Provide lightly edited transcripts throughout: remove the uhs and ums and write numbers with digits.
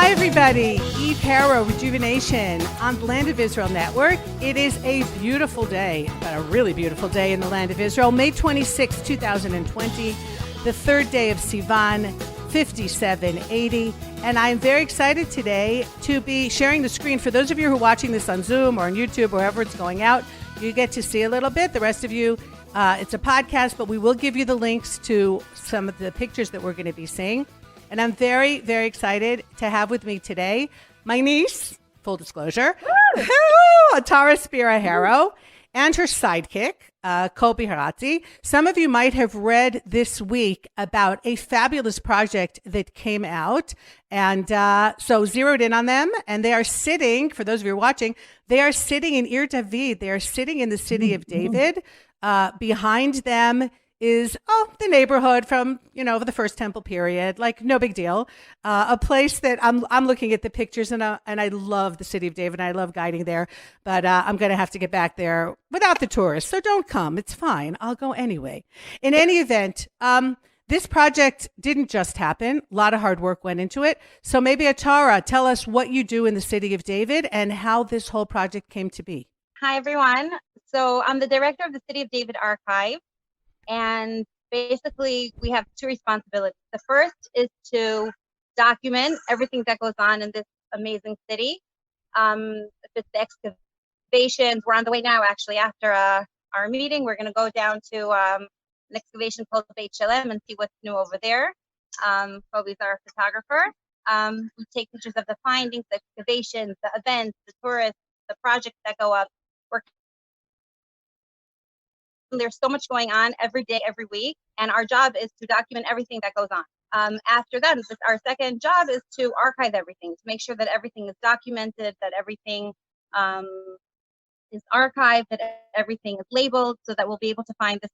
Hi, everybody. Eve Harrow, Rejuvenation on the Land of Israel Network. It is a beautiful day, but a really beautiful day in the Land of Israel. May 26, 2020, the third day of Sivan, 5780. And I'm very excited today to be sharing the screen. For those of you who are watching this on Zoom or on YouTube, wherever it's going out, you get to see a little bit. The rest of you, it's a podcast, but we will give you the links to some of the pictures that we're going to be seeing. And I'm very, very excited to have with me today my niece, full disclosure, Atara Spero-Harow, and her sidekick, Koby Harati. Some of you might have read this week about a fabulous project that came out, and so zeroed in on them. And they are sitting, for those of you who are watching, they are sitting in Ir David. They are sitting in the city of David. Behind them is, the neighborhood from, the First Temple period, like no big deal. A place that I'm looking at the pictures and I love the city of David. And I love guiding there, but I'm going to have to get back there without the tourists. So don't come. It's fine. I'll go anyway. In any event, this project didn't just happen. A lot of hard work went into it. So maybe Atara, tell us what you do in the city of David and how this whole project came to be. Hi, everyone. So I'm the director of the City of David Archive. And basically, we have two responsibilities. The first is to document everything that goes on in this amazing city. If it's the excavations, we're on the way now, actually, after our meeting. We're going to go down to an excavation called Beit Shalem and see what's new over there. Koby's our photographer. We take pictures of the findings, the excavations, the events, the tourists, the projects that go up. There's so much going on every day, every week, and our job is to document everything that goes on. After that, our second job is to archive everything, to make sure that everything is documented, that everything is archived, that everything is labeled, so that we'll be able to find this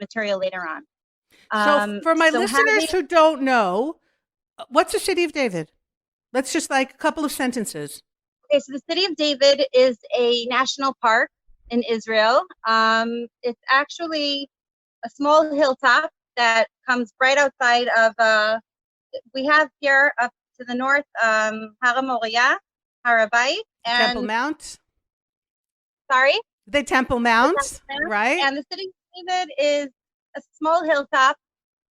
material later on. So for my listeners who don't know, what's the City of David? Let's just a couple of sentences. Okay, so the City of David is a national park in Israel. It's actually a small hilltop that comes right outside of, we have here up to the north, Har Moriah, Harabai, and Temple Mount. Sorry? The Temple Mount, right? And the City of David is a small hilltop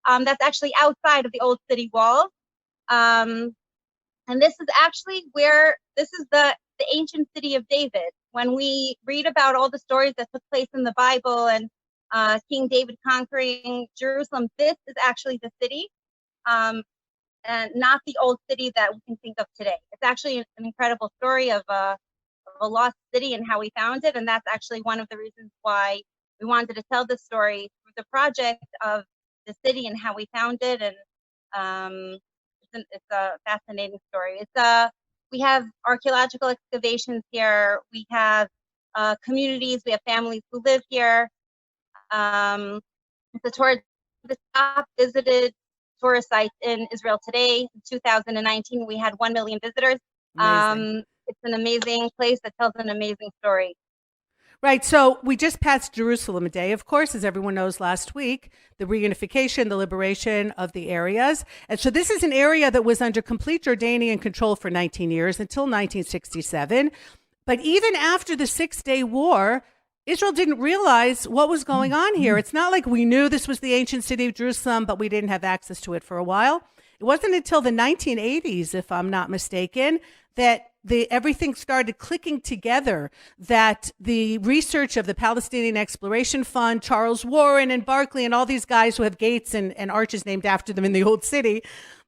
that's actually outside of the old city wall. And this is actually this is the ancient city of David. When we read about all the stories that took place in the Bible and King David conquering Jerusalem, this is actually the city, and not the old city that we can think of today. It's actually an incredible story of a lost city and how we found it, and that's actually one of the reasons why we wanted to tell this story through the project of the city and how we found it. And it's a fascinating story. We have archaeological excavations here. We have communities. We have families who live here. It's the top visited tourist sites in Israel today. In 2019, we had 1 million visitors. It's an amazing place that tells an amazing story. Right. So we just passed Jerusalem Day, of course, as everyone knows, last week, the reunification, the liberation of the areas. And so this is an area that was under complete Jordanian control for 19 years until 1967. But even after the 6-Day War, Israel didn't realize what was going on here. It's not like we knew this was the ancient city of Jerusalem, but we didn't have access to it for a while. It wasn't until the 1980s, if I'm not mistaken, that everything started clicking together, that the research of the Palestinian Exploration Fund, Charles Warren and Barclay and all these guys who have gates and arches named after them in the old city,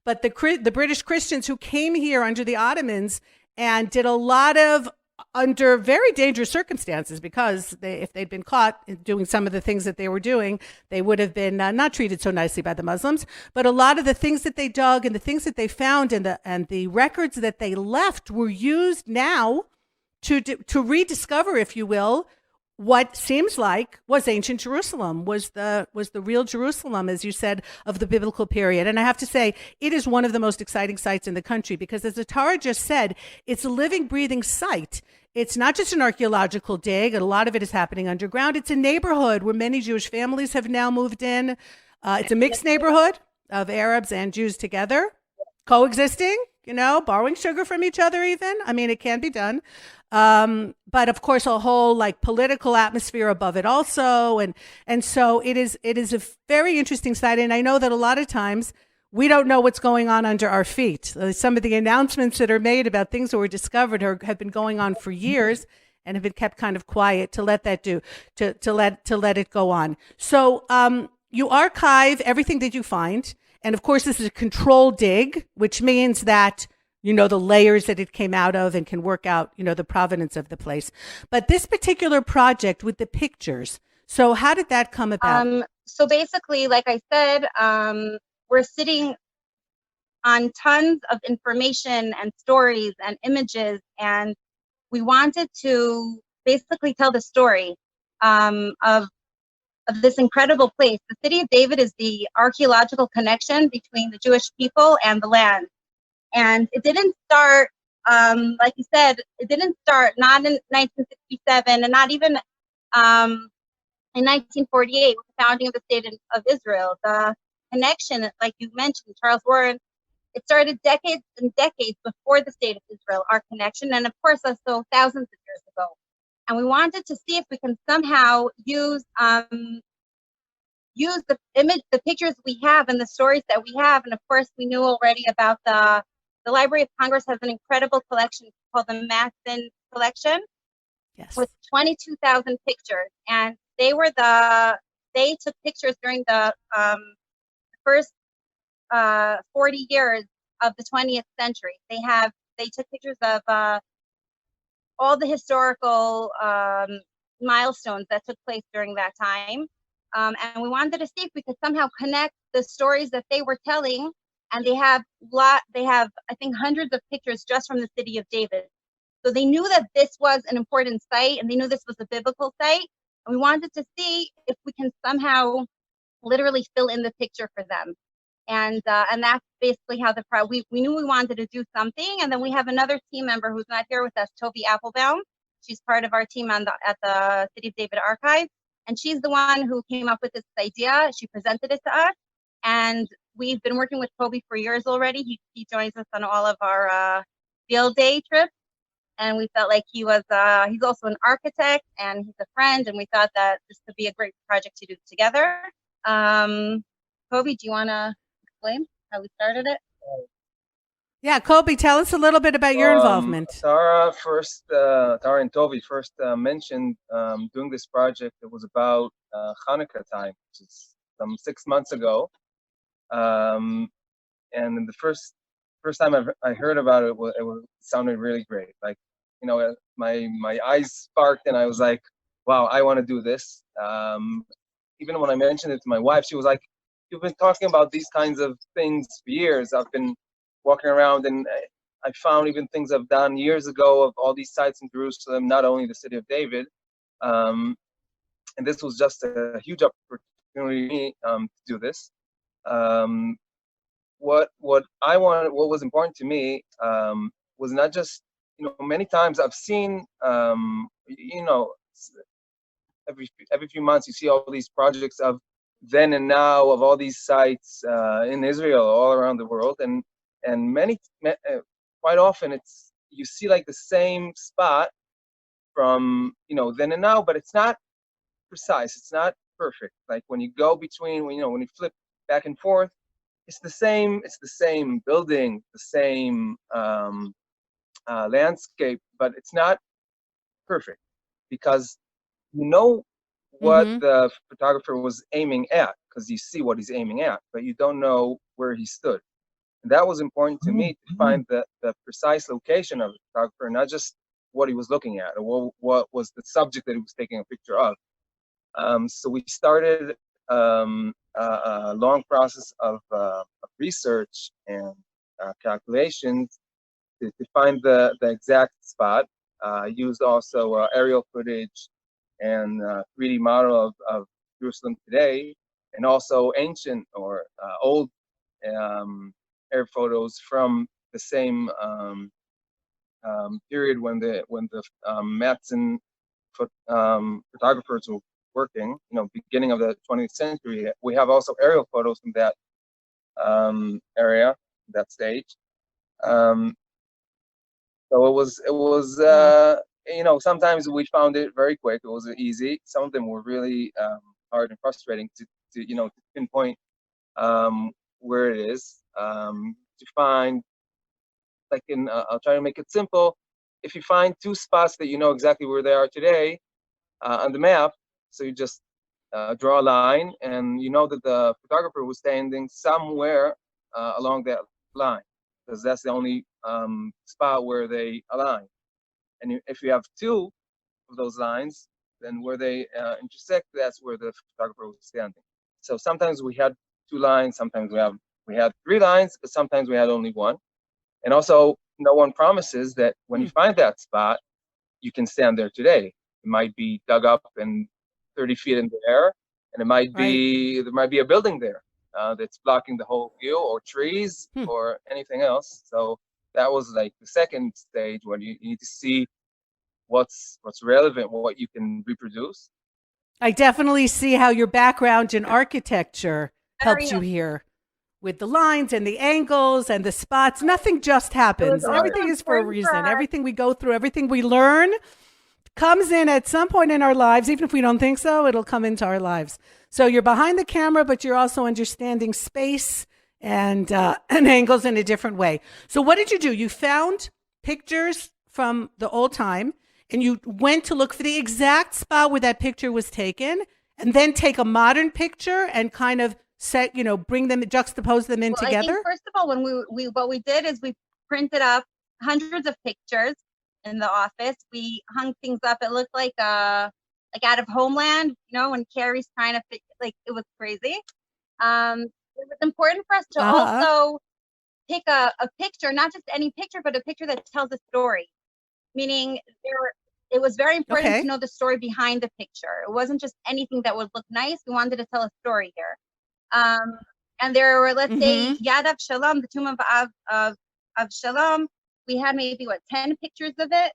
but the British Christians who came here under the Ottomans and did a lot of under very dangerous circumstances, because if they'd been caught doing some of the things that they were doing, they would have been not treated so nicely by the Muslims. But a lot of the things that they dug and the things that they found and the records that they left were used now to rediscover, if you will, what seems like was ancient Jerusalem, was the real Jerusalem, as you said, of the biblical period. And I have to say, it is one of the most exciting sites in the country, because as Atara just said, it's a living, breathing site. It's not just an archaeological dig, and a lot of it is happening underground. It's a neighborhood where many Jewish families have now moved in. It's a mixed neighborhood of Arabs and Jews together, coexisting. borrowing sugar from each other even. I mean, it can be done. But of course, a whole like political atmosphere above it also. And so it is a very interesting site. And I know that a lot of times we don't know what's going on under our feet. Some of the announcements that are made about things that were discovered have been going on for years and have been kept kind of quiet to let let it go on. So you archive everything that you find. And of course, this is a control dig, which means that the layers that it came out of and can work out, the provenance of the place. But this particular project with the pictures, so how did that come about? So basically, like I said, we're sitting on tons of information and stories and images, and we wanted to basically tell the story of this incredible place. The city of David is the archaeological connection between the Jewish people and the land. And it didn't start, like you said, it didn't start not in 1967 and not even in 1948 with the founding of the state of Israel. The connection, like you mentioned, Charles Warren, it started decades and decades before the state of Israel, our connection, and of course also thousands of years ago. And we wanted to see if we can somehow use the image, the pictures we have and the stories that we have. And of course, we knew already about the Library of Congress has an incredible collection called the Matson Collection. Yes. With 22,000 pictures. And they took pictures during the first 40 years of the 20th century. They took pictures of all the historical milestones that took place during that time. And we wanted to see if we could somehow connect the stories that they were telling. And they have, I think, hundreds of pictures just from the city of David. So they knew that this was an important site, and they knew this was a biblical site. And we wanted to see if we can somehow literally fill in the picture for them. And that's basically how we knew we wanted to do something. And then we have another team member who's not here with us, Koby Applebaum. She's part of our team at the City of David Archive. And she's the one who came up with this idea. She presented it to us. And we've been working with Koby for years already. He joins us on all of our field day trips. And we felt like he's also an architect and he's a friend. And we thought that this could be a great project to do together. Koby, do you want to explain how we started it? Yeah, Koby, tell us a little bit about your involvement. Atara and Koby first mentioned doing this project. It was about Hanukkah time, which is some 6 months ago. And the first time I heard about it, it sounded really great. Like, my eyes sparked, and I was like, "Wow, I want to do this." Even when I mentioned it to my wife, she was like, "You've been talking about these kinds of things for years." I've been walking around, and I found even things I've done years ago of all these sites in Jerusalem, not only the city of David. And this was just a huge opportunity to do this. What was important to me was not just, many times I've seen, every few months you see all these projects of then and now of all these sites in Israel, all around the world, and quite often you see like the same spot from then and now, but it's not precise, it's not perfect. Like when you go between, when you flip back and forth, it's the same building, the same landscape, but it's not perfect because what the photographer was aiming at, because you see what he's aiming at, but you don't know where he stood. And that was important to me, to find the precise location of the photographer, not just what he was looking at or what was the subject that he was taking a picture of. So we started a long process of research and calculations to find the exact spot. Used also aerial footage and 3D model of Jerusalem today, and also ancient or old air photos from the same period when the Matson photographers were working, beginning of the 20th century. We have also aerial photos from that area, that stage. Um, so sometimes we found it very quick. It was easy. Some of them were really hard and frustrating to pinpoint where it is. To find, I'll try to make it simple. If you find two spots that you know exactly where they are today on the map, so you just draw a line, and you know that the photographer was standing somewhere along that line, because that's the only spot where they align. And if you have two of those lines, then where they intersect, that's where the photographer was standing. So sometimes we had two lines, sometimes we had three lines, but sometimes we had only one. And also, no one promises that when you find that spot, you can stand there today. It might be dug up and 30 feet in the air, and there might be a building there that's blocking the whole view, or trees, or anything else. So that was like the second stage, where you need to see what's relevant, what you can reproduce. I definitely see how your background in architecture helps you here with the lines and the angles and the spots. Nothing just happens. Everything is for a reason. Everything we go through, everything we learn comes in at some point in our lives. Even if we don't think so, it'll come into our lives. So you're behind the camera, but you're also understanding space and angles in a different way. So what did you do? You found pictures from the old time, and you went to look for the exact spot where that picture was taken, and then take a modern picture and kind of bring them, juxtapose them in together? I think first of all, when what we did is we printed up hundreds of pictures in the office. We hung things up. It looked like out of Homeland, when Carrie's trying to fit, it was crazy. It was important for us to also pick a picture, not just any picture, but a picture that tells a story. Meaning it was very important to know the story behind the picture. It wasn't just anything that would look nice. We wanted to tell a story here. And there were, let's say, Yad of Shalom, the tomb of Shalom. We had maybe 10 pictures of it,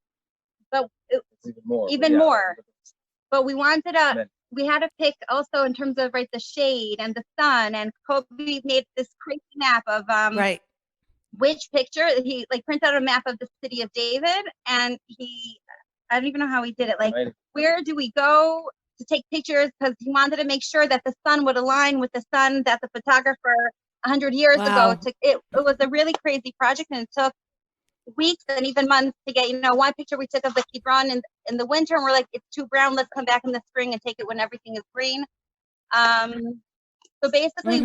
but even more. But we had to pick also in terms of the shade and the sun. And Koby made this crazy map of which picture. He printed out a map of the city of David, and I don't even know how he did it. Where do we go to take pictures? Because he wanted to make sure that the sun would align with the sun that the photographer 100 years ago took. It was a really crazy project, and it took weeks and even months to get, one picture we took of the Kidron in the winter, and we're like, it's too brown, let's come back in the spring and take it when everything is green. So basically,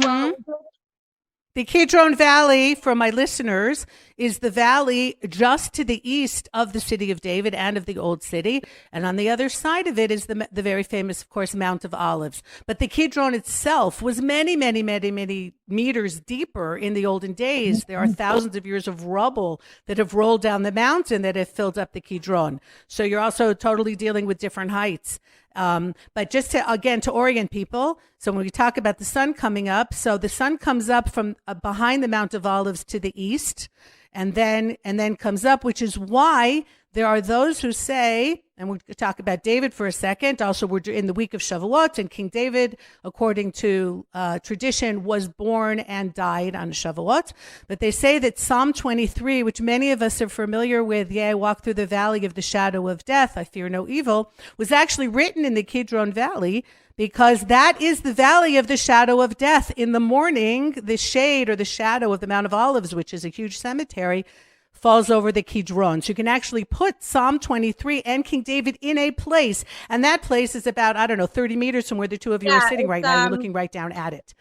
the Kidron Valley, for my listeners, is the valley just to the east of the city of David and of the Old City. And on the other side of it is the very famous, of course, Mount of Olives. But the Kidron itself was many, many, many, many meters deeper in the olden days. There are thousands of years of rubble that have rolled down the mountain that have filled up the Kidron. So you're also totally dealing with different heights. But just to orient people, so when we talk about the sun coming up, so the sun comes up from behind the Mount of Olives to the east, and then comes up, which is why there are those who say, and we'll talk about David for a second. Also, we're in the week of Shavuot, and King David, according to tradition, was born and died on Shavuot. But they say that Psalm 23, which many of us are familiar with, I walk through the valley of the shadow of death, I fear no evil, was actually written in the Kidron Valley, because that is the valley of the shadow of death. In the morning, the shade or the shadow of the Mount of Olives, which is a huge cemetery, falls over the Kidron. So you can actually put Psalm 23 and King David in a place. And that place is about, 30 meters from where the two of you are sitting right now. You're looking right down at it.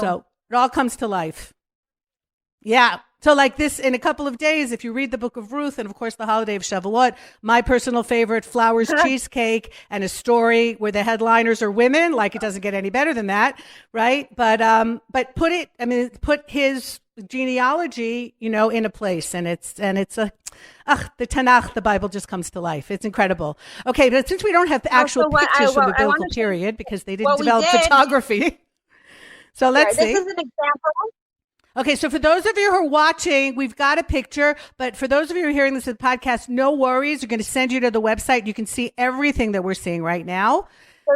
So it all comes to life. Yeah. So like this, in a couple of days, if you read the book of Ruth, and of course the holiday of Shavuot, my personal favorite, flowers, cheesecake, and a story where the headliners are women, it doesn't get any better than that, right? But put his genealogy, in a place, and it's the Tanakh, the Bible just comes to life. It's incredible. Okay, but since we don't have actual pictures from the biblical period, because they didn't develop photography, so let's see. This is an example. Okay, so for those of you who are watching, we've got a picture, but for those of you who are hearing this in the podcast, no worries. We're going to send you to the website. You can see everything that we're seeing right now.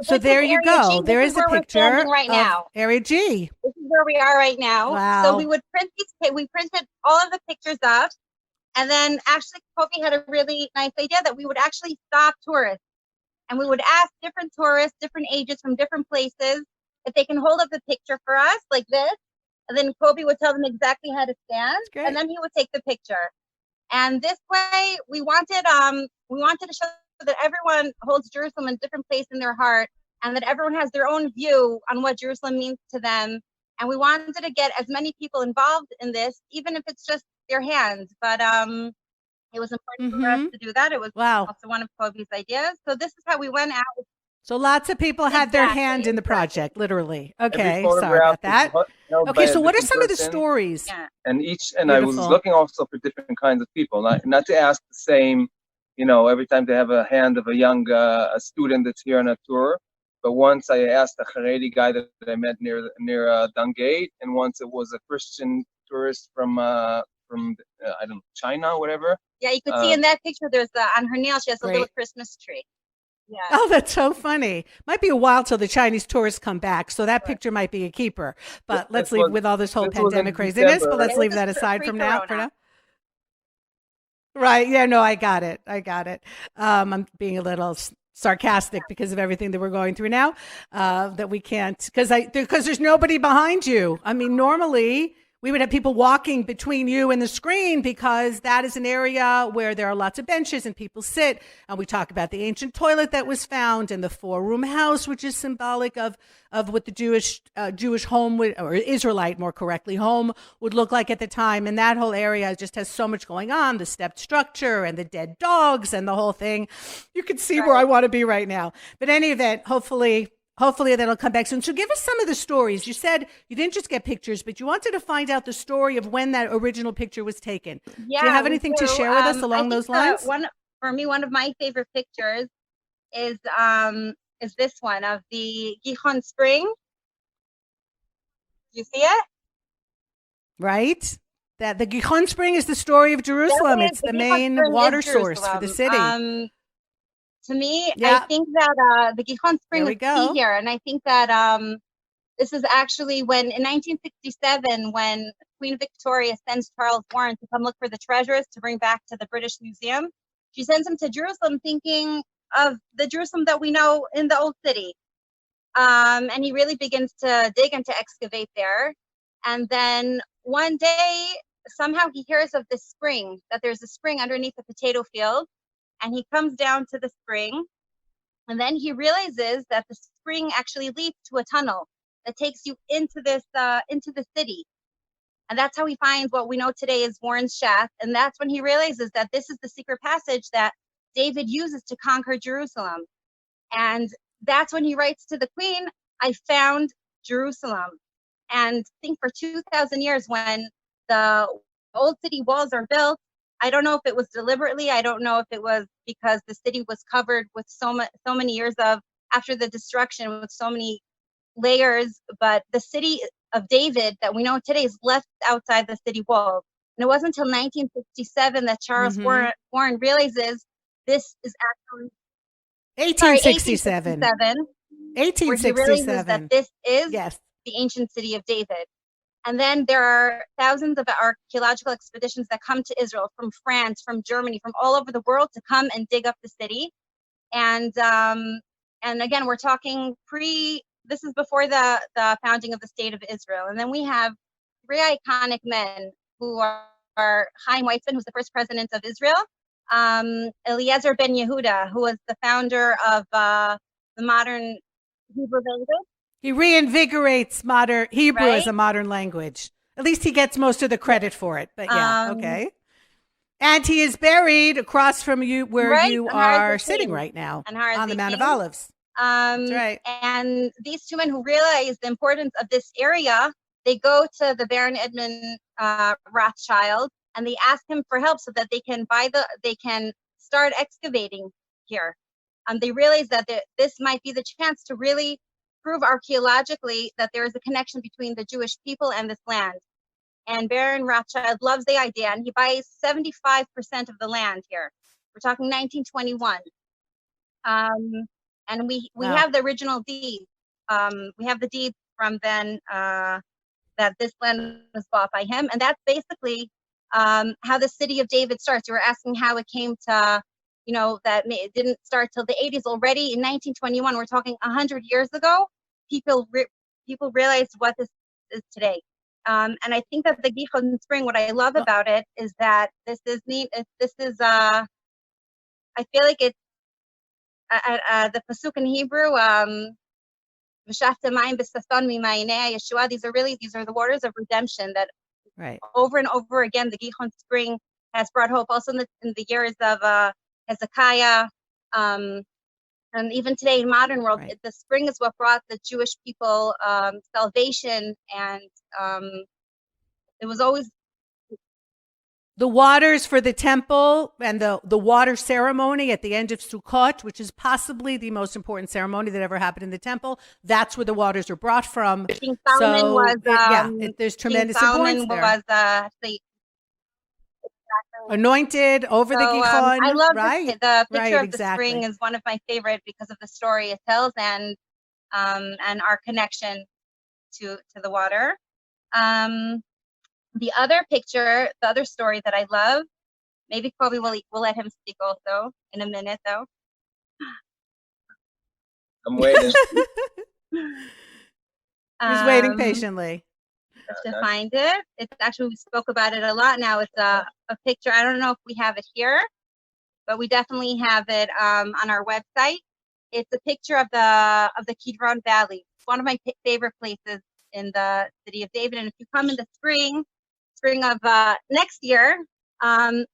So there you go. There is a picture right now. Area G. This is where we are right now. Wow. So we would print we printed all of the pictures up, And then actually Koby had a really nice idea that we would actually stop tourists and we would ask different tourists, different ages from different places, if they can hold up the picture for us like this. And then Koby would tell them exactly how to stand, and then he would take the picture. And this way, we wanted to show that everyone holds Jerusalem in a different place in their heart, and that everyone has their own view on what Jerusalem means to them. And we wanted to get as many people involved in this, even if it's just their hands. But it was important for us to do that. It was also one of Koby's ideas. So this is how we went out. So lots of people had their hand in the project, literally. Okay, sorry about that. Okay, so what are some of the stories? Yeah. And I was looking also for different kinds of people, not to ask the same, every time they have a hand of a young a student that's here on a tour. But once I asked a Haredi guy that I met near Dung Gate, and once it was a Christian tourist from I don't know, China or whatever. Yeah, you could see in that picture, there's on her nail, she has a little Christmas tree. Yeah. Oh, that's so funny. Might be a while till the Chinese tourists come back, so that picture might be a keeper. But let's leave with all this whole pandemic craziness. But let's leave that aside from now. For now. Right? Yeah. No, I got it. I'm being a little sarcastic because of everything that we're going through now. That we can't because there's nobody behind you. I mean, normally we would have people walking between you and the screen because that is an area where there are lots of benches and people sit. And we talk about the ancient toilet that was found and the 4-room house, which is symbolic of what the Jewish home would, or Israelite, more correctly, home would look like at the time. And that whole area just has so much going on, the stepped structure and the dead dogs and the whole thing. You can see where I want to be right now. But any event, hopefully that'll come back soon. So give us some of the stories. You said you didn't just get pictures, but you wanted to find out the story of when that original picture was taken. Yeah, do you have anything to share with us along those lines? One of my favorite pictures is this one of the Gihon Spring. Do you see it? Right. That the Gihon Spring is the story of Jerusalem. It's the main water source for the city. To me, I think that the Gihon Spring was key here. And I think that this is actually when, in 1967, when Queen Victoria sends Charles Warren to come look for the treasures to bring back to the British Museum. She sends him to Jerusalem thinking of the Jerusalem that we know in the Old City. And he really begins to dig and to excavate there. And then one day, somehow he hears of this spring, that there's a spring underneath the potato field. And he comes down to the spring, and then he realizes that the spring actually leads to a tunnel that takes you into the city. And that's how he finds what we know today as Warren's Shaft. And that's when he realizes that this is the secret passage that David uses to conquer Jerusalem. And that's when he writes to the queen, I found Jerusalem. And I think for 2,000 years, when the old city walls are built, I don't know if it was deliberately. I don't know if it was because the city was covered with so many years of, after the destruction, with so many layers. But the city of David that we know today is left outside the city walls. And it wasn't until 1967 that Charles Warren realizes this is actually 1867. 1867. Where he realizes that this is the ancient city of David. And then there are thousands of archaeological expeditions that come to Israel from France, from Germany, from all over the world to come and dig up the city. And again, we're talking this is before the founding of the state of Israel. And then we have 3 iconic men who are Chaim Weizmann, who's the first president of Israel, Eliezer ben Yehuda, who was the founder of the modern Hebrew language. He reinvigorates modern Hebrew as a modern language. At least he gets most of the credit for it. But yeah, okay. And he is buried across from you where you are sitting right now on the Mount of Olives. That's right. And these 2 men who realize the importance of this area, they go to the Baron Edmund Rothschild and they ask him for help so that they can start excavating here. They realize that this might be the chance to really prove archaeologically that there is a connection between the Jewish people and this land. And Baron Rothschild loves the idea, and he buys 75% of the land here. We're talking 1921. And we have the original deed. We have the deed from then that this land was bought by him. And that's basically how the city of David starts. You were asking how it came to, that it didn't start till the 80s. Already in 1921, we're talking 100 years ago, people realized what this is today. And I think that the Gichon Spring, what I love about it is that this is neat. I feel like it's the pasuk in Hebrew, V'shafta mayim b'sason mimayinei Yeshua. These are the waters of redemption that over and over again, the Gichon Spring has brought hope. Also in the years of Hezekiah, and even today in modern world, the spring is what brought the Jewish people salvation, and it was always the waters for the temple and the water ceremony at the end of Sukkot, which is possibly the most important ceremony that ever happened in the temple. That's where the waters are brought from. King Solomon there's tremendous King importance Solomon there. Was anointed over the Gichon. I love the picture of the spring is one of my favorite because of the story it tells and our connection to the water. The other picture, the other story that I love, maybe Koby will let him speak also in a minute, though. I'm waiting. He's waiting patiently. To find it. It's actually, we spoke about it a lot now. It's a picture. I don't know if we have it here, but we definitely have it on our website. It's a picture of the Kidron Valley. It's one of my favorite places in the city of David. And if you come in the spring of next year, in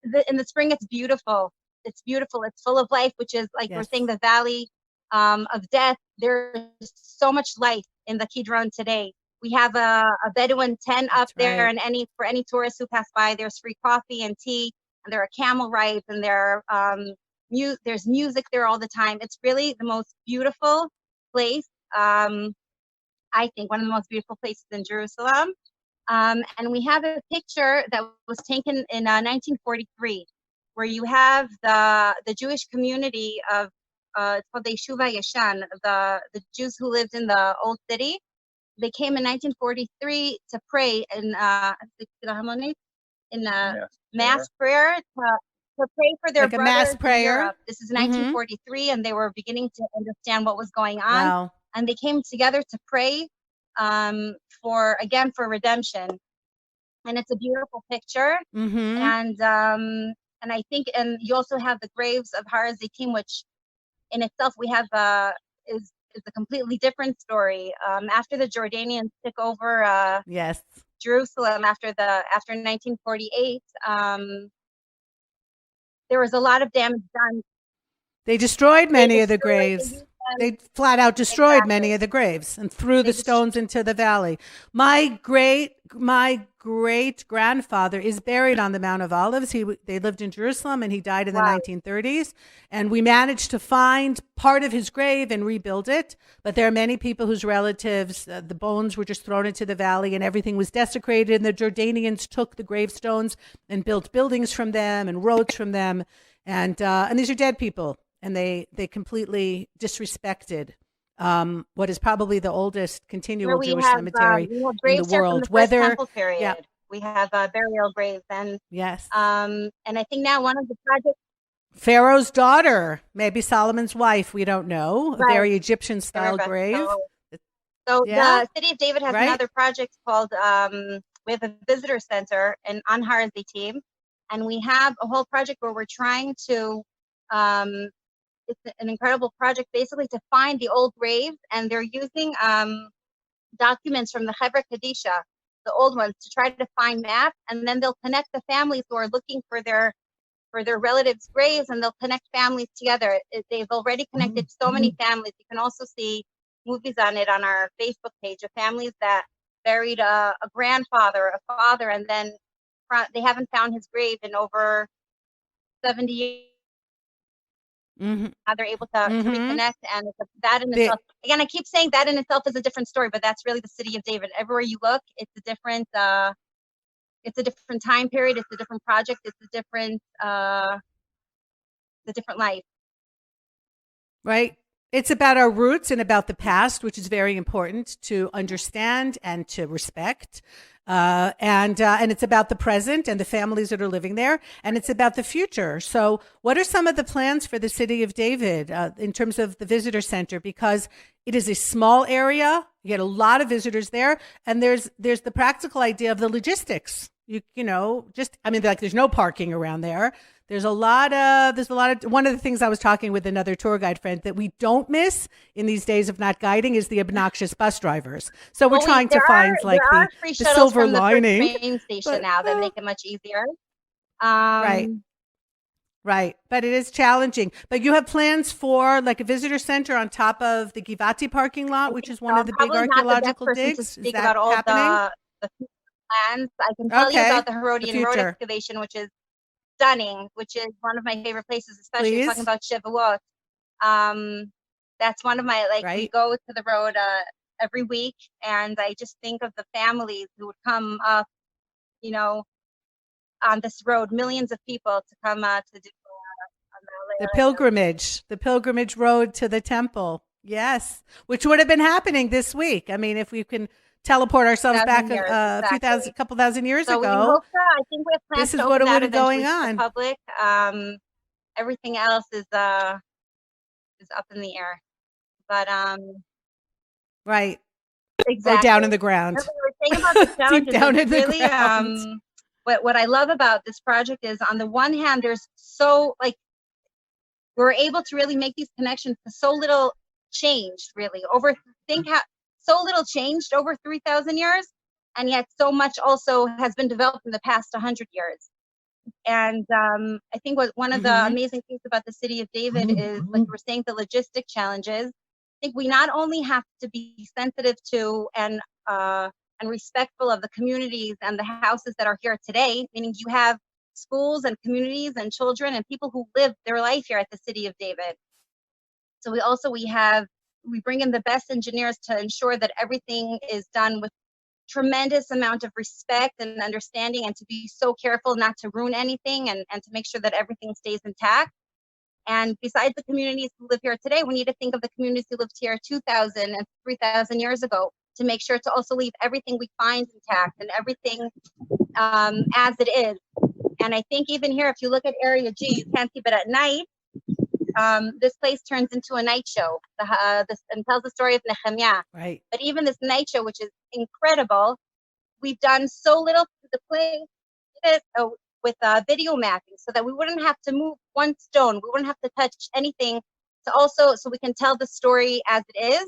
the spring, it's beautiful. It's beautiful. It's full of life, which is like we're saying, the valley of death. There's so much life in the Kidron today. We have a Bedouin tent up there, and for any tourists who pass by, there's free coffee and tea, and there are camel rides, and there's music there all the time. It's really the most beautiful place. I think one of the most beautiful places in Jerusalem. And we have a picture that was taken in 1943, where you have the Jewish community of it's called the Yeshuva Yashan, the Jews who lived in the old city. They came in 1943 to pray in mass prayer to pray for their brothers mass prayer. in Europe. This is 1943, and they were beginning to understand what was going on. Wow. And they came together to pray for redemption. And it's a beautiful picture. And I think, and you also have the graves of Har Zitim, which in itself we have is a completely different story. After the Jordanians took over Jerusalem after 1948, there was a lot of damage done. They destroyed many of the graves. They flat out destroyed many of the graves and threw the stones into the valley. My great grandfather is buried on the Mount of Olives. They lived in Jerusalem, and he died in the 1930s. And we managed to find part of his grave and rebuild it. But there are many people whose relatives, the bones were just thrown into the valley, and everything was desecrated. And the Jordanians took the gravestones and built buildings from them and roads from them. And these are dead people. And they completely disrespected what is probably the oldest continual Jewish cemetery in the world. Temple period. We have burial graves, and and I think now one of the projects. Pharaoh's daughter, maybe Solomon's wife, we don't know. A very Egyptian style grave. So the city of David has another project called we have a visitor center on Har Zitim, and we have a whole project where we're trying to it's an incredible project basically to find the old graves, and they're using documents from the Chevra Kadisha, the old ones, to try to find maps, and then they'll connect the families who are looking for their relatives' graves, and they'll connect families together. They've already connected so many families. You can also see movies on it on our Facebook page of families that buried a grandfather, a father, and then they haven't found his grave in over 70 years. How they're able to reconnect, and that in itself. Again, I keep saying that in itself is a different story, but that's really the city of David. Everywhere you look, it's a different time period. It's a different project. It's a different life. Right. It's about our roots and about the past, which is very important to understand and to respect. And it's about the present and the families that are living there, and it's about the future. So, what are some of the plans for the city of David in terms of the visitor center? Because it is a small area, you get a lot of visitors there, and there's the practical idea of the logistics. You know, just I mean, like there's no parking around there. There's a lot of one of the things I was talking with another tour guide friend that we don't miss in these days of not guiding is the obnoxious bus drivers. So we're trying to find like free the shuttles silver from the lining. first train station now that make it much easier. Right. Right. But it is challenging. But you have plans for like a visitor center on top of the Givati parking lot, which is one of the big archaeological digs. To speak is that about all happening? the plans. I can tell you about the Herodian road future. excavation, which is stunning, which is one of my favorite places, especially Please. talking about Shavuot. That's one of my, like, we go to the road every week, and I just think of the families who would come up, you know, on this road, millions of people to come to do the pilgrimage road to the temple. Yes, which would have been happening this week. I mean, if we can teleport ourselves back a couple thousand years ago. I think we have plans this is what would have going on. The public. Everything else is up in the air, but right, exactly. or down in the ground. What we were saying about the challenges deep down in the really, ground. What I love about this project is, on the one hand, there's we're able to really make these connections. So little changed, really. So little changed over 3,000 years, and yet so much also has been developed in the past 100 years. And I think one of the amazing things about the city of David is, like we're saying, the logistic challenges. I think we not only have to be sensitive to and respectful of the communities and the houses that are here today, meaning you have schools and communities and children and people who live their life here at the city of David. So we bring in the best engineers to ensure that everything is done with tremendous amount of respect and understanding, and to be so careful not to ruin anything, and to make sure that everything stays intact. And besides the communities who live here today, we need to think of the communities who lived here 2,000 and 3,000 years ago, to make sure to also leave everything we find intact and everything as it is. And I think even here, if you look at Area G, you can't see, but at night, this place turns into a night show and tells the story of Nehemiah. Right. But even this night show, which is incredible, we've done so little to the place with video mapping, so that we wouldn't have to move one stone, we wouldn't have to touch anything, so we can tell the story as it is,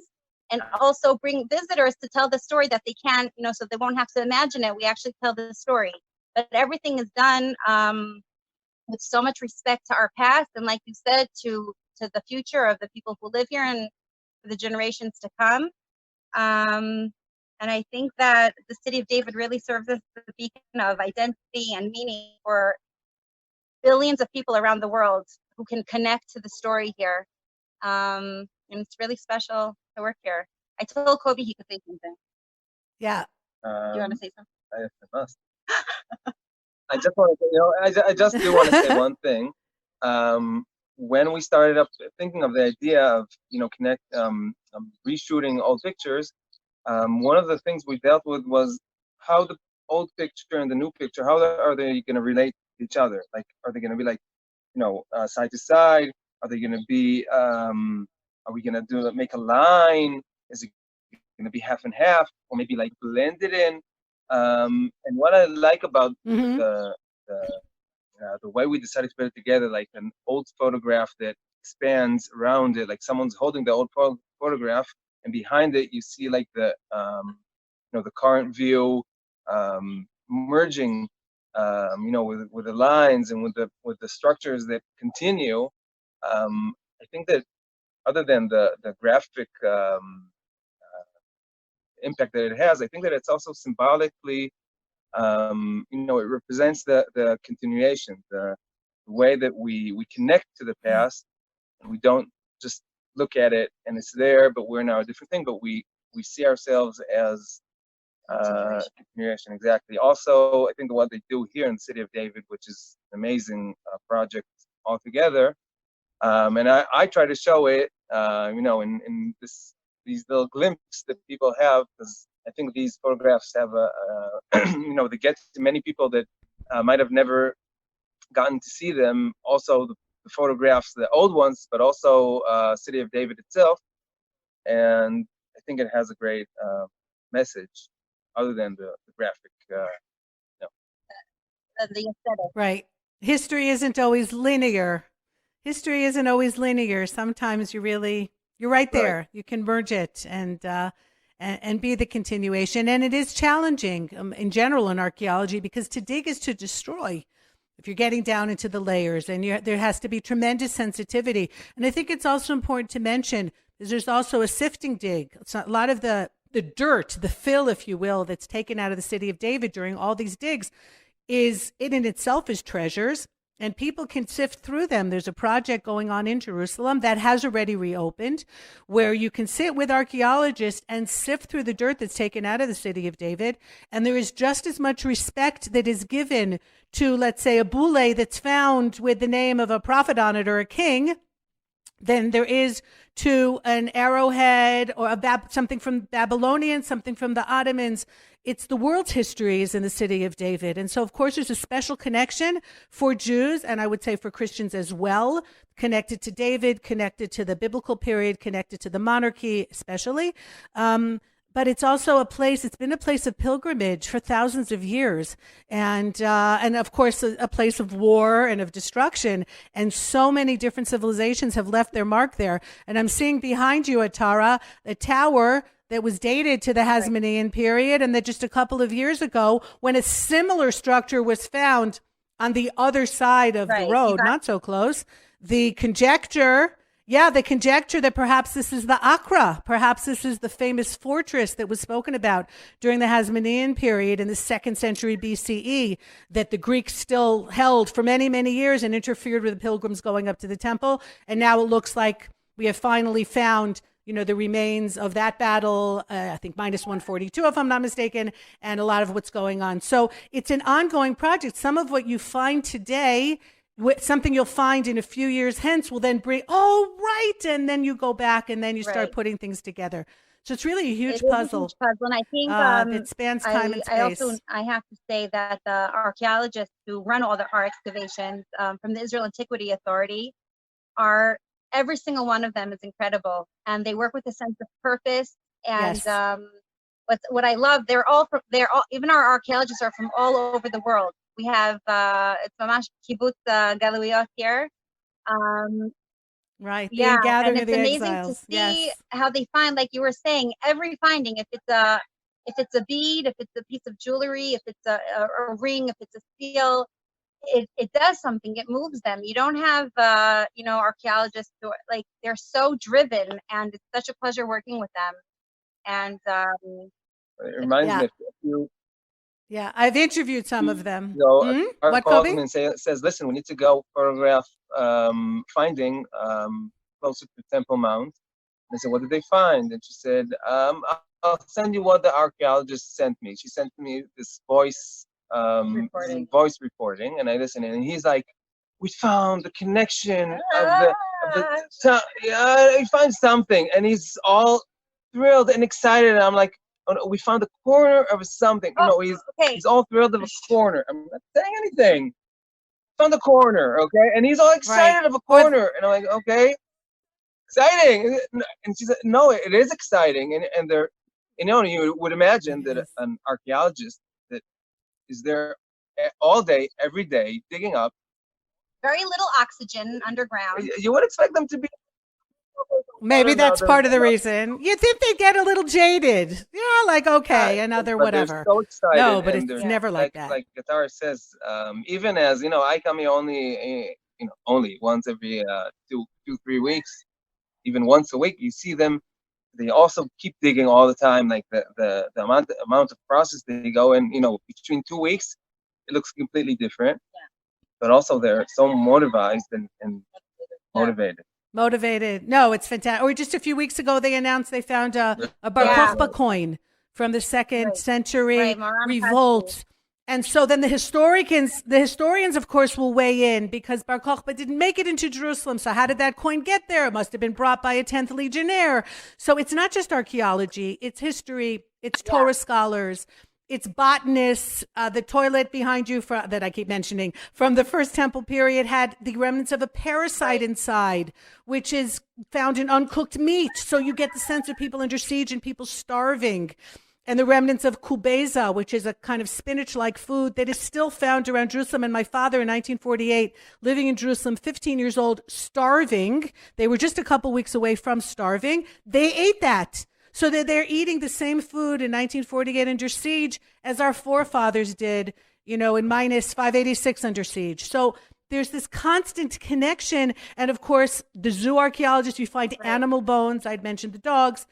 and also bring visitors to tell the story that they can, so they won't have to imagine it. We actually tell the story, but everything is done with so much respect to our past, and like you said, to the future of the people who live here and for the generations to come. And I think that the city of David really serves as the beacon of identity and meaning for billions of people around the world who can connect to the story here. And it's really special to work here. I told Koby he could say something. Yeah. You want to say something? I must. I just want to, I just do want to say one thing. When we started up thinking of the idea of, reshooting old pictures, one of the things we dealt with was how the old picture and the new picture, how are they going to relate to each other? Like, are they going to be like, side to side? Are they going to be, are we going to make a line? Is it going to be half and half, or maybe like blend it in? And what I like about the way we decided to put it together, like an old photograph that expands around it, like someone's holding the old photograph, and behind it you see like the the current view merging, with the lines and with the structures that continue. I think that other than the graphic impact that it has, I think that it's also symbolically, it represents the continuation, the way that we connect to the past, and we don't just look at it and it's there, but we're now a different thing, but we see ourselves as continuation. Exactly. Also, I think what they do here in the city of David, which is an amazing project altogether, And I try to show it, in these little glimpses that people have, because I think these photographs have they get to many people that might have never gotten to see them. Also, the photographs, the old ones, but also City of David itself. And I think it has a great message, other than the graphic. The aesthetic. Right. History isn't always linear. History isn't always linear. Sometimes you're right there. Right. You can merge it and be the continuation. And it is challenging in general in archaeology, because to dig is to destroy. If you're getting down into the layers, and there has to be tremendous sensitivity. And I think it's also important to mention is there's also a sifting dig. It's not, a lot of the dirt, the fill, if you will, that's taken out of the City of David during all these digs is it in itself is treasures, and people can sift through them. There's a project going on in Jerusalem that has already reopened, where you can sit with archaeologists and sift through the dirt that's taken out of the City of David. And there is just as much respect that is given to, let's say, a boule that's found with the name of a prophet on it or a king than there is to an arrowhead or something from Babylonians, something from the Ottomans. It's the world's history is in the City of David. And so, of course, there's a special connection for Jews, and I would say for Christians as well, connected to David, connected to the biblical period, connected to the monarchy especially. But it's also it's been a place of pilgrimage for thousands of years. And of course, a place of war and of destruction. And so many different civilizations have left their mark there. And I'm seeing behind you, Atara, a tower that was dated to the Hasmonean period, and that just a couple of years ago, when a similar structure was found on the other side of the road, not so close, the conjecture that perhaps this is the Accra, perhaps this is the famous fortress that was spoken about during the Hasmonean period in the 2nd century BCE, that the Greeks still held for many, many years and interfered with the pilgrims going up to the temple. And now it looks like we have finally found the remains of that battle, I think minus 142, if I'm not mistaken, and a lot of what's going on. So it's an ongoing project. Some of what you find today, something you'll find in a few years hence, will then bring, and then you go back and then you start putting things together. So it's really a huge puzzle. And I think it spans time and space. I have to say that the archaeologists who run all the art excavations from the Israel Antiquity Authority every single one of them is incredible, and they work with a sense of purpose. And what I love, even our archaeologists are from all over the world. We have it's Mamash Kibbutz Galuyot here. Right. Yeah, and it's amazing to see how they find, like you were saying, every finding. If it's a bead, if it's a piece of jewelry, if it's a ring, if it's a seal. It does something. It moves them. You don't have archaeologists who they're so driven, and it's such a pleasure working with them. And it reminds me of you. Yeah, I've interviewed some of them. What, Koby? And says, listen, we need to go photograph finding closer to Temple Mount. And I said, what did they find? And she said, I'll send you what the archaeologist sent me. She sent me this voice reporting, and I listened, and he's like, we found the connection of the he finds something, and he's all thrilled and excited, and I'm like, oh, no, we found a corner of something. He's all thrilled of a corner. I'm not saying anything. Found a corner, okay, and he's all excited of a corner, and I'm like, okay, exciting. And she said, no, it is exciting, and they're, you would imagine that an archaeologist is there all day, every day, digging up. Very little oxygen underground. You would expect them to be. Maybe that's part of the reason. You think they get a little jaded. Another whatever. They're so excited. No, but it's never like that. Like Atara says, even as, I come here only once every 2-3 weeks, even once a week, you see them. They also keep digging all the time, like the amount of process they go in, between 2 weeks, it looks completely different. Yeah. But also they're so motivated and motivated. Motivated. No, it's fantastic. Or just a few weeks ago, they announced they found a Bar Kokhba coin from the 2nd century revolt. And so then the historians, of course, will weigh in because Bar Kokhba didn't make it into Jerusalem. So how did that coin get there? It must have been brought by a 10th legionnaire. So it's not just archaeology, it's history, it's Torah scholars, it's botanists. The toilet behind you that I keep mentioning from the First Temple period had the remnants of a parasite inside, which is found in uncooked meat. So you get the sense of people under siege and people starving. And the remnants of kubeza, which is a kind of spinach-like food that is still found around Jerusalem. And my father in 1948, living in Jerusalem, 15 years old, starving. They were just a couple weeks away from starving. They ate that. So that they're eating the same food in 1948 under siege as our forefathers did, in minus 586 under siege. So there's this constant connection. And of course, the zoo archaeologists, you find animal bones. I'd mentioned the dogs.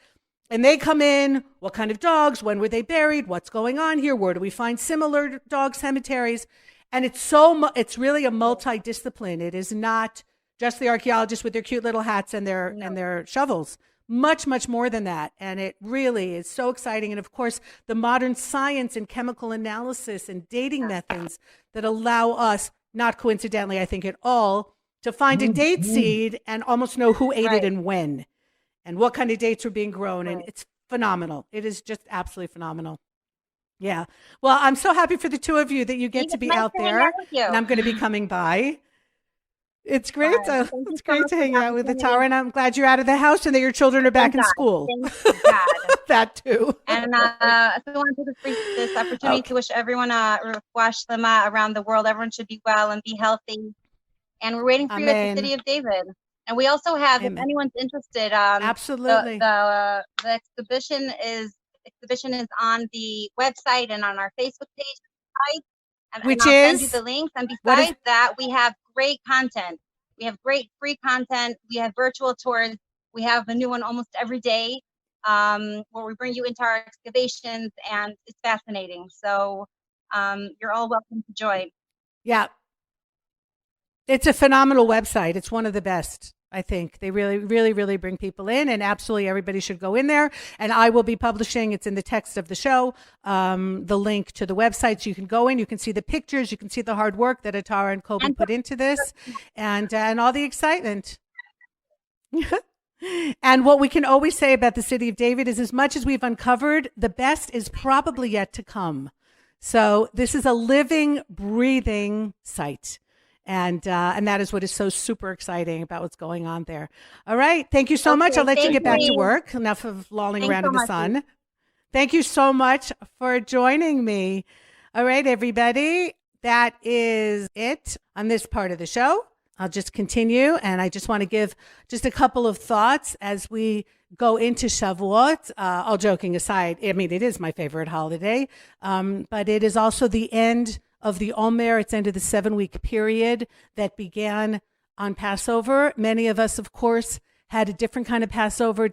And they come in, what kind of dogs, when were they buried, what's going on here, where do we find similar dog cemeteries? And it's really a multidiscipline. It is not just the archaeologists with their cute little hats and their shovels. Much, much more than that. And it really is so exciting. And of course, the modern science and chemical analysis and dating methods that allow us, not coincidentally, I think at all, to find a date seed and almost know who ate it and when. And what kind of dates were being grown. And it's phenomenal. It is just absolutely phenomenal. Yeah. Well, I'm so happy for the two of you that you get to be out there. And I'm going to be coming by. It's great. It's great to hang out with Atara. And I'm glad you're out of the house and that your children are back in school. That too. And I want to take this opportunity to wish everyone a refuah shlema around the world. Everyone should be well and be healthy. And we're waiting for you at the City of David. And we also have, if anyone's interested, absolutely, the exhibition is on the website and on our Facebook page, and I'll send you the links. And besides that, we have great content. We have great free content. We have virtual tours. We have a new one almost every day, where we bring you into our excavations, and it's fascinating. So you're all welcome to join. Yeah. It's a phenomenal website. It's one of the best, I think. They really, really, really bring people in, and absolutely everybody should go in there. And I will be publishing, it's in the text of the show, the link to the website. So you can go in, you can see the pictures, you can see the hard work that Atara and Koby put into this, and all the excitement. And what we can always say about the City of David is, as much as we've uncovered, the best is probably yet to come. So this is a living, breathing site. And that is what is so super exciting about what's going on there. All right. Thank you so much. I'll let you get back to work. Enough of lolling around in the sun. Thank you so much for joining me. All right, everybody. That is it on this part of the show. I'll just continue. And I just want to give just a couple of thoughts as we go into Shavuot. All joking aside, I mean, it is my favorite holiday, but it is also the end of the Omer. It's end of the 7-week period that began on Passover. Many of us, of course, had a different kind of Passover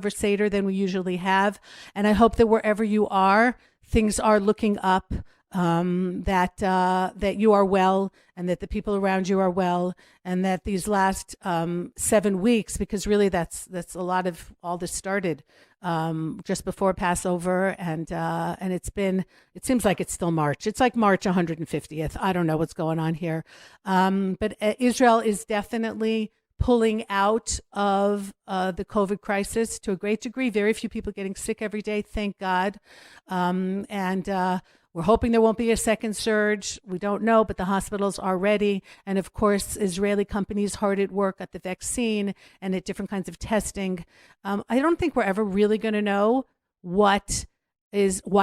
Seder than we usually have. And I hope that wherever you are, things are looking up, that you are well, and that the people around you are well, and that these last 7 weeks, because really that's a lot of all this started just before Passover, and it seems like it's still March. It's like March 150th. I don't know what's going on here, but Israel is definitely pulling out of the COVID crisis to a great degree. Very few people getting sick every day, thank God, and we're hoping there won't be a second surge. We don't know, but the hospitals are ready. And of course, Israeli companies hard at work at the vaccine and at different kinds of testing. I don't think we're ever really going to know why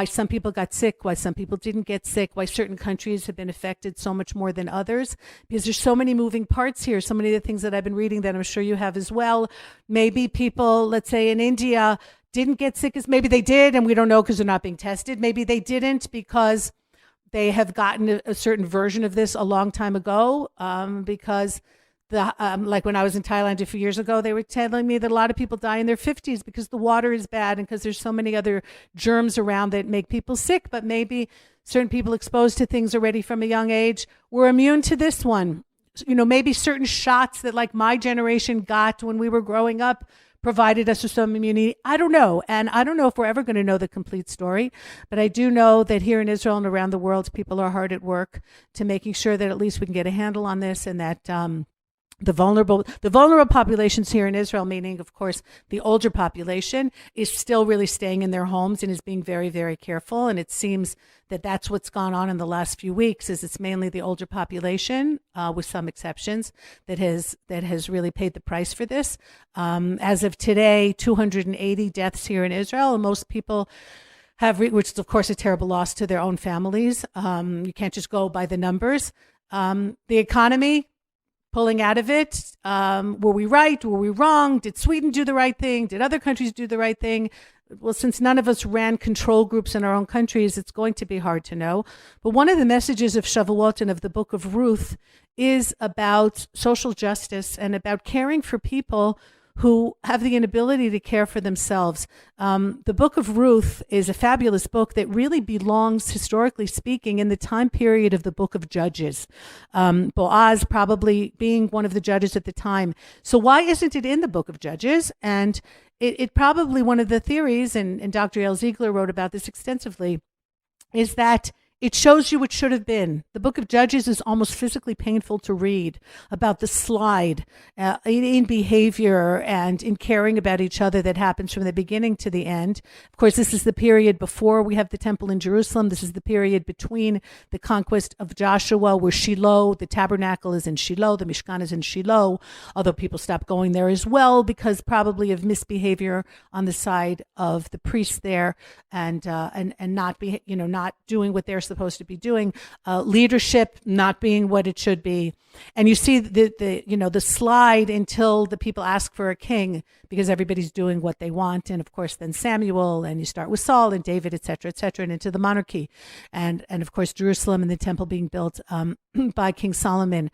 some people got sick, why some people didn't get sick, why certain countries have been affected so much more than others, because there's so many moving parts here. So many of the things that I've been reading that I'm sure you have as well. Maybe people, let's say in India, didn't get sick as maybe they did, and we don't know because they're not being tested. Maybe they didn't because they have gotten a certain version of this a long time ago. Because like when I was in Thailand a few years ago, they were telling me that a lot of people die in their 50s because the water is bad and because there's so many other germs around that make people sick. But maybe certain people exposed to things already from a young age were immune to this one. Maybe certain shots that like my generation got when we were growing up provided us with some immunity? I don't know. And I don't know if we're ever going to know the complete story, but I do know that here in Israel and around the world, people are hard at work to making sure that at least we can get a handle on this, and that the vulnerable populations here in Israel, meaning, of course, the older population, is still really staying in their homes and is being very, very careful. And it seems that that's what's gone on in the last few weeks. Is it's mainly the older population, with some exceptions, that has really paid the price for this. As of today, 280 deaths here in Israel, and most people have, which is of course a terrible loss to their own families. You can't just go by the numbers. The economy, pulling out of it. Were we right? Were we wrong? Did Sweden do the right thing? Did other countries do the right thing? Well, since none of us ran control groups in our own countries, it's going to be hard to know. But one of the messages of Shavuot and of the book of Ruth is about social justice and about caring for people who have the inability to care for themselves. The book of Ruth is a fabulous book that really belongs, historically speaking, in the time period of the book of Judges. Boaz probably being one of the judges at the time. So why isn't it in the book of Judges? And it probably, one of the theories, and Dr. Yael Ziegler wrote about this extensively, is that it shows you what should have been. The book of Judges is almost physically painful to read, about the slide in behavior and in caring about each other that happens from the beginning to the end. Of course, this is the period before we have the temple in Jerusalem. This is the period between the conquest of Joshua, where Shiloh, the tabernacle is in Shiloh, the Mishkan is in Shiloh, although people stopped going there as well because probably of misbehavior on the side of the priests there, and not doing what they're supposed to be doing, leadership not being what it should be. And you see the slide until the people ask for a king, because everybody's doing what they want. And of course then Samuel, and you start with Saul and David, et cetera, and into the monarchy, and of course Jerusalem and the temple being built by King Solomon.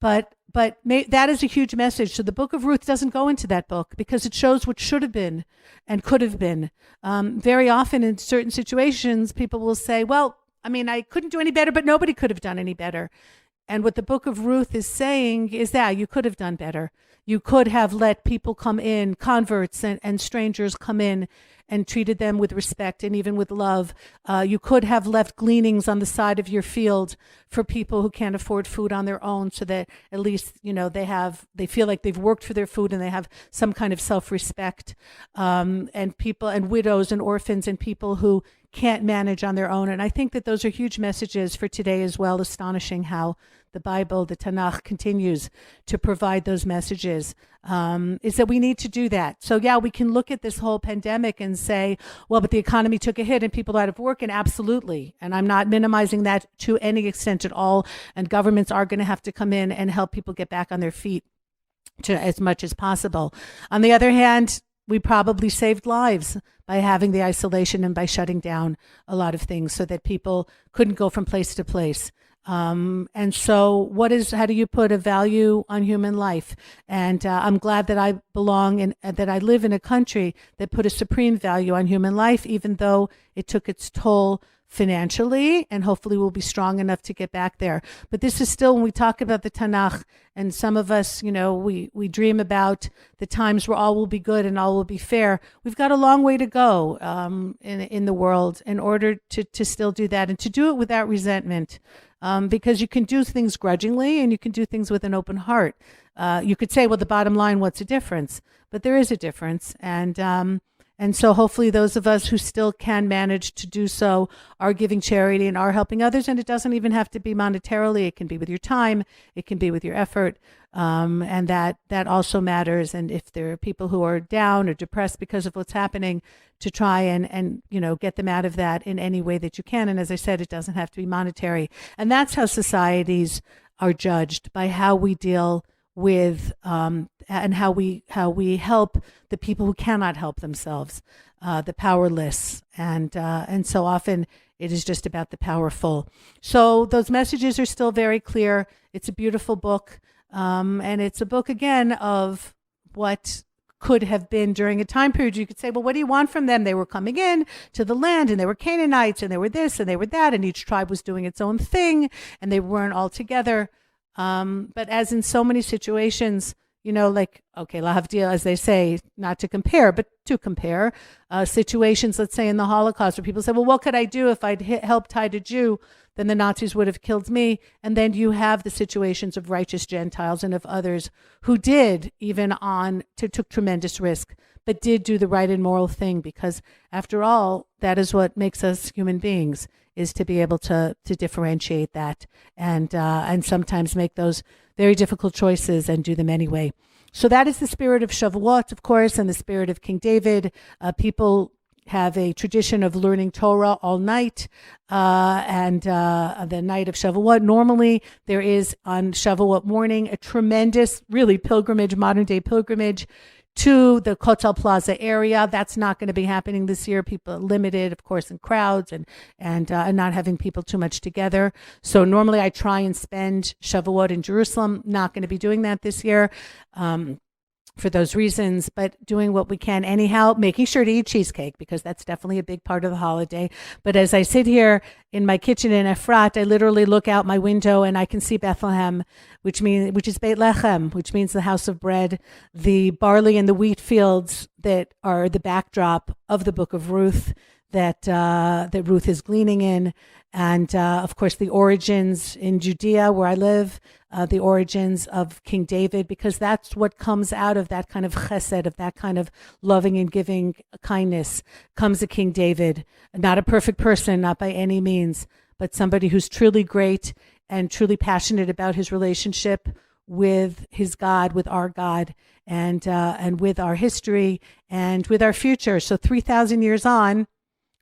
But that is a huge message. So the book of Ruth doesn't go into that book because it shows what should have been and could have been. Very often in certain situations, people will say, well, I mean, I couldn't do any better, but nobody could have done any better. And what the book of Ruth is saying is that you could have done better. You could have let people come in, converts and strangers come in, and treated them with respect and even with love. You could have left gleanings on the side of your field for people who can't afford food on their own, so that at least, they feel like they've worked for their food and they have some kind of self-respect. And people and widows and orphans and people who can't manage on their own. And I think that those are huge messages for today as well. Astonishing how the Bible, the Tanakh, continues to provide those messages, is that we need to do that. So yeah, we can look at this whole pandemic and say, well, but the economy took a hit and people are out of work, and absolutely. And I'm not minimizing that to any extent at all. And governments are going to have to come in and help people get back on their feet to as much as possible. On the other hand, we probably saved lives by having the isolation and by shutting down a lot of things so that people couldn't go from place to place. And so how do you put a value on human life? And I'm glad that I belong and that I live in a country that put a supreme value on human life, even though it took its toll financially, and hopefully we'll be strong enough to get back there. But this is still, when we talk about the Tanakh, and some of us, we dream about the times where all will be good and all will be fair. We've got a long way to go in the world in order to still do that, and to do it without resentment, because you can do things grudgingly and you can do things with an open heart. You could say, well, the bottom line, what's the difference? But there is a difference. And so hopefully those of us who still can manage to do so are giving charity and are helping others. And it doesn't even have to be monetarily. It can be with your time. It can be with your effort. And that also matters. And if there are people who are down or depressed because of what's happening, to try and get them out of that in any way that you can. And as I said, it doesn't have to be monetary. And that's how societies are judged, by how we deal with and how we help the people who cannot help themselves, the powerless, and so often it is just about the powerful. So those messages are still very clear. It's a beautiful book, and it's a book again of what could have been during a time period. You could say, well, what do you want from them? They were coming in to the land, and they were Canaanites, and they were this, and they were that, and each tribe was doing its own thing, and they weren't all together. But as in so many situations, like, okay, lahavdil, as they say, not to compare, but to compare situations, let's say in the Holocaust, where people say, well, what could I do if I'd helped hide a Jew? Then the Nazis would have killed me. And then you have the situations of righteous Gentiles and of others who did, took tremendous risk, but did do the right and moral thing, because after all, that is what makes us human beings, is to be able to differentiate that and sometimes make those very difficult choices and do them anyway. So that is the spirit of Shavuot, of course, and the spirit of King David. People have a tradition of learning Torah all night, and the night of Shavuot. Normally, there is on Shavuot morning a tremendous, really modern day pilgrimage to the Kotel Plaza area. That's not going to be happening this year. People are limited, of course, in crowds and not having people too much together. So normally I try and spend Shavuot in Jerusalem. Not going to be doing that this year. For those reasons, but doing what we can anyhow, making sure to eat cheesecake, because that's definitely a big part of the holiday. But as I sit here in my kitchen in Efrat, I literally look out my window and I can see Bethlehem, which is Beit Lechem, which means the house of bread, the barley and the wheat fields that are the backdrop of the book of Ruth, that Ruth is gleaning in. And of course, the origins in Judea, where I live, the origins of King David, because that's what comes out of that kind of chesed, of that kind of loving and giving kindness, comes a King David. Not a perfect person, not by any means, but somebody who's truly great and truly passionate about his relationship with his God, with our God, and with our history and with our future. So 3,000 years on,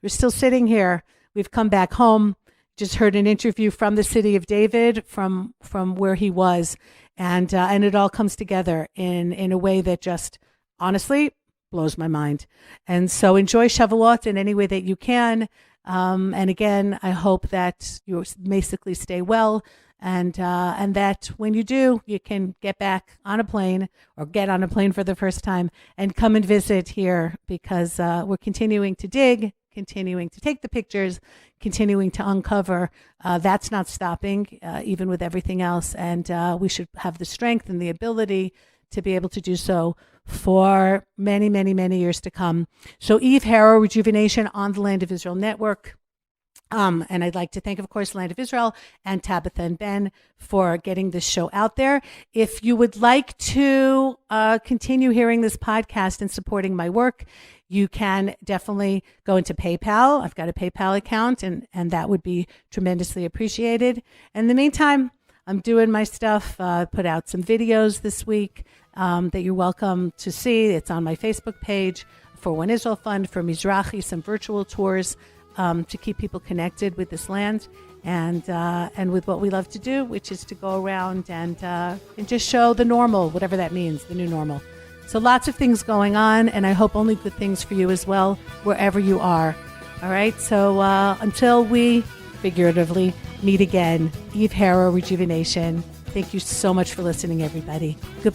we're still sitting here. We've come back home. Just heard an interview from the city of David, from where he was, and it all comes together in a way that just honestly blows my mind. And so enjoy Shavuot in any way that you can. And again, I hope that you basically stay well, and that when you do, you can get back on a plane or get on a plane for the first time and come and visit here, because we're continuing to dig, continuing to take the pictures, continuing to uncover. That's not stopping, even with everything else. And we should have the strength and the ability to be able to do so for many, many, many years to come. So Eve Harrow, Rejuvenation on the Land of Israel Network. And I'd like to thank, of course, Land of Israel and Tabitha and Ben for getting this show out there. If you would like to continue hearing this podcast and supporting my work, you can definitely go into PayPal. I've got a PayPal account, and that would be tremendously appreciated. In the meantime, I'm doing my stuff, put out some videos this week that you're welcome to see. It's on my Facebook page for One Israel Fund, for Mizrahi, some virtual tours to keep people connected with this land and with what we love to do, which is to go around and just show the normal, whatever that means, the new normal. So lots of things going on, and I hope only good things for you as well, wherever you are. All right, so until we figuratively meet again, Eve Harrow, Rejuvenation. Thank you so much for listening, everybody. Goodbye.